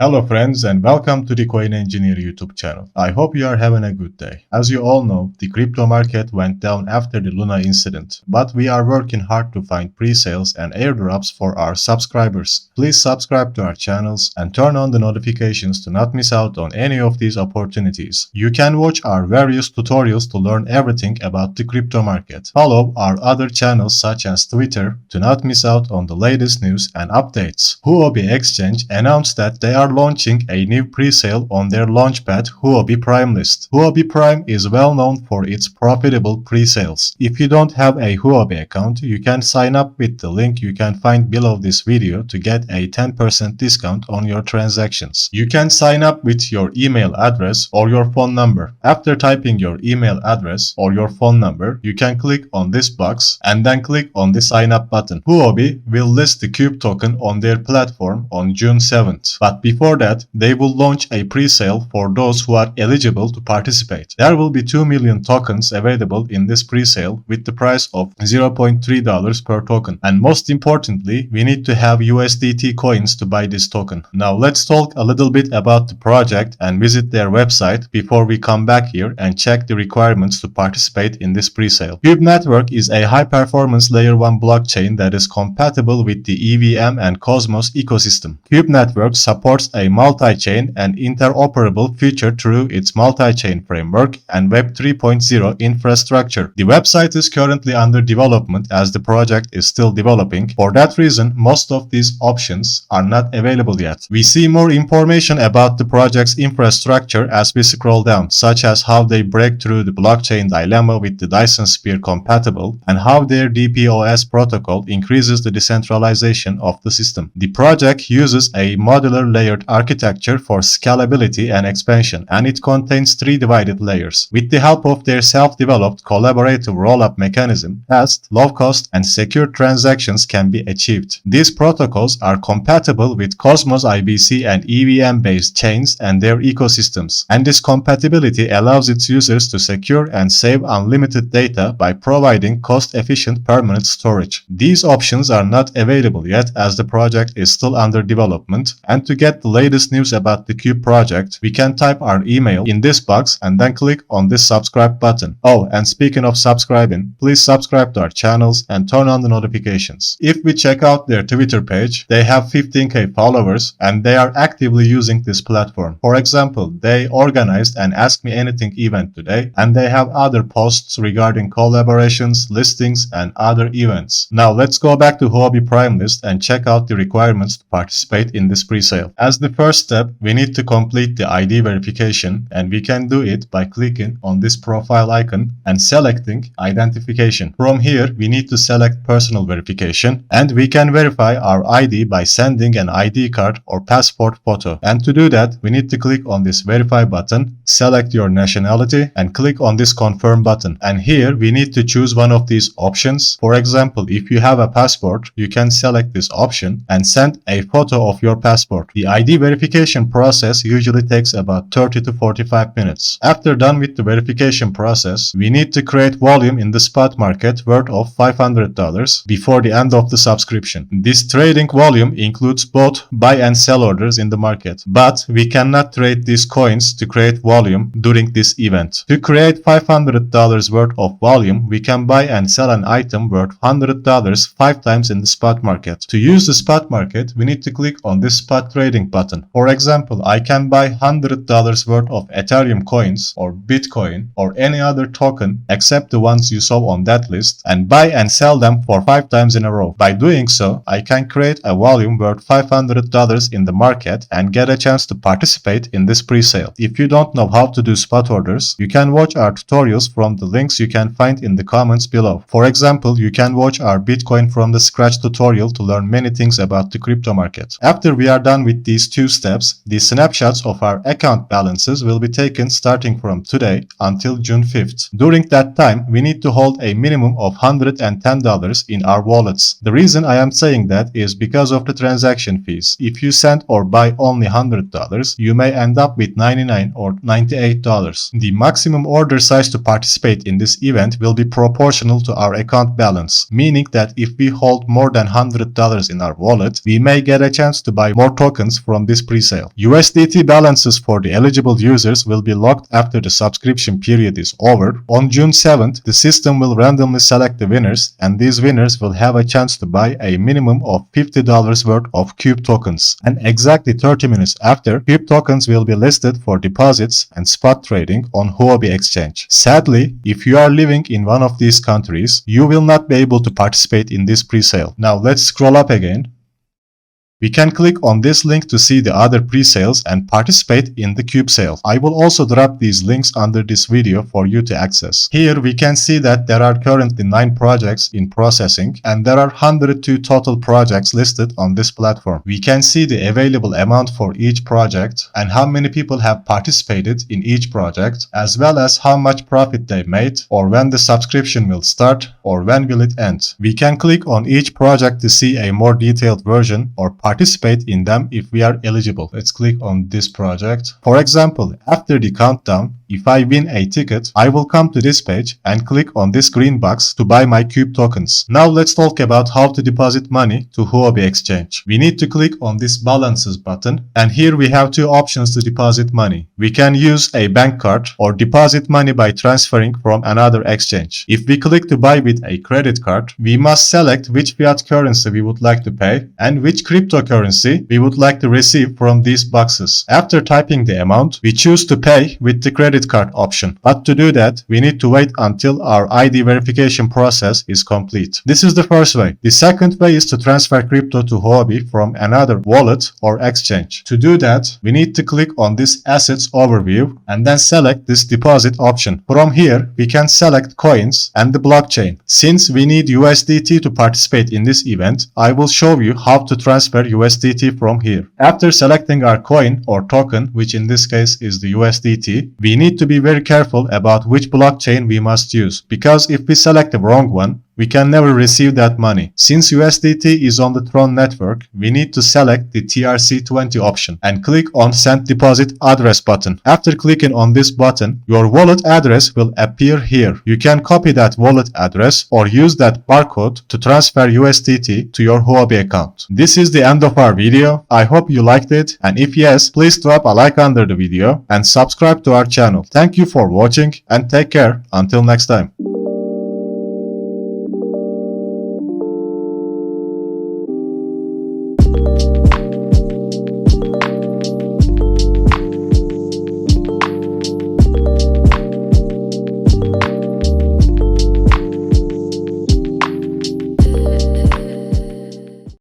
Hello friends and welcome to the Coin Engineer YouTube channel. I hope you are having a good day. As you all know, the crypto market went down after the Luna incident, but we are working hard to find pre-sales and airdrops for our subscribers. Please subscribe to our channels and turn on the notifications to not miss out on any of these opportunities. You can watch our various tutorials to learn everything about the crypto market. Follow our other channels such as Twitter to not miss out on the latest news and updates. Huobi Exchange announced that they are launching a new pre-sale on their launchpad Huobi Primelist. Huobi Prime is well known for its profitable pre-sales. If you don't have a Huobi account, you can sign up with the link you can find below this video to get a 10% discount on your transactions. You can sign up with your email address or your phone number. After typing your email address or your phone number, you can click on this box and then click on the sign up button. Huobi will list the Cube token on their platform on June 7th. But before that, they will launch a pre-sale for those who are eligible to participate. There will be 2 million tokens available in this pre-sale with the price of $0.3 per token. And most importantly, we need to have USDT coins to buy this token. Now let's talk a little bit about the project and visit their website before we come back here and check the requirements to participate in this pre-sale. Cube Network is a high-performance Layer 1 blockchain that is compatible with the EVM and Cosmos ecosystem. Cube Network supports a multi-chain and interoperable feature through its multi-chain framework and Web 3.0 infrastructure. The website is currently under development as the project is still developing. For that reason, most of these options are not available yet. We see more information about the project's infrastructure as we scroll down, such as how they break through the blockchain dilemma with the Dyson Sphere compatible and how their DPoS protocol increases the decentralization of the system. The project uses a modular layered architecture for scalability and expansion, and it contains 3 divided layers. With the help of their self-developed collaborative rollup mechanism, fast, low-cost, and secure transactions can be achieved. These protocols are compatible with Cosmos IBC and EVM-based chains and their ecosystems, and this compatibility allows its users to secure and save unlimited data by providing cost-efficient permanent storage. These options are not available yet as the project is still under development, and to get the latest news about the Cube project, we can type our email in this box and then click on this subscribe button. Oh, and speaking of subscribing, please subscribe to our channels and turn on the notifications. If we check out their Twitter page, they have 15k followers and they are actively using this platform. For example, they organized an Ask Me Anything event today, and they have other posts regarding collaborations, listings, and other events. Now let's go back to Huobi Primelist and check out the requirements to participate in this pre-sale. As the first step, we need to complete the ID verification, and we can do it by clicking on this profile icon and selecting identification. From here, we need to select personal verification, and we can verify our ID by sending an ID card or passport photo. And to do that, we need to click on this verify button, select your nationality, and click on this confirm button. And here, we need to choose one of these options. For example, if you have a passport, you can select this option and send a photo of your passport. The ID verification process usually takes about 30 to 45 minutes. After done with the verification process, we need to create volume in the spot market worth of $500 before the end of the subscription. This trading volume includes both buy and sell orders in the market, but we cannot trade these coins to create volume during this event. To create $500 worth of volume, we can buy and sell an item worth $100 5 times in the spot market. To use the spot market, we need to click on this spot trading button. For example, I can buy $100 worth of Ethereum coins or Bitcoin or any other token except the ones you saw on that list and buy and sell them for 5 times in a row. By doing so, I can create a volume worth $500 in the market and get a chance to participate in this pre-sale. If you don't know how to do spot orders, you can watch our tutorials from the links you can find in the comments below. For example, you can watch our Bitcoin from the scratch tutorial to learn many things about the crypto market. After we are done with these these two steps, the snapshots of our account balances will be taken starting from today until June 5th. During that time, we need to hold a minimum of $110 in our wallets. The reason I am saying that is because of the transaction fees. If you send or buy only $100, you may end up with $99 or $98. The maximum order size to participate in this event will be proportional to our account balance, meaning that if we hold more than $100 in our wallet, we may get a chance to buy more tokens from this presale. USDT balances for the eligible users will be locked after the subscription period is over. On June 7th, the system will randomly select the winners, and these winners will have a chance to buy a minimum of $50 worth of Cube tokens. And exactly 30 minutes after, Cube tokens will be listed for deposits and spot trading on Huobi Exchange. Sadly, if you are living in one of these countries, you will not be able to participate in this presale. Now let's scroll up again. We can click on this link to see the other pre-sales and participate in the Cube sale. I will also drop these links under this video for you to access. Here we can see that there are currently 9 projects in processing and there are 102 total projects listed on this platform. We can see the available amount for each project and how many people have participated in each project, as well as how much profit they made, or when the subscription will start, or when will it end. We can click on each project to see a more detailed version or participate in them if we are eligible. Let's click on this project. For example, after the countdown, if I win a ticket, I will come to this page and click on this green box to buy my Cube tokens. Now let's talk about how to deposit money to Huobi Exchange. We need to click on this balances button, and here we have 2 options to deposit money. We can use a bank card or deposit money by transferring from another exchange. If we click to buy with a credit card, we must select which fiat currency we would like to pay and which cryptocurrency we would like to receive from these boxes. After typing the amount, we choose to pay with the credit card option. But to do that, we need to wait until our ID verification process is complete. This is the first way. The second way is to transfer crypto to Huobi from another wallet or exchange. To do that, we need to click on this assets overview and then select this deposit option. From here, we can select coins and the blockchain. Since we need USDT to participate in this event, I will show you how to transfer USDT from here. After selecting our coin or token, which in this case is the USDT, we need to be very careful about which blockchain we must use, because if we select the wrong one, we can never receive that money. Since USDT is on the Tron network, we need to select the TRC20 option and click on Send Deposit Address button. After clicking on this button, your wallet address will appear here. You can copy that wallet address or use that barcode to transfer USDT to your Huobi account. This is the end of our video. I hope you liked it, and if yes, please drop a like under the video and subscribe to our channel. Thank you for watching and take care until next time.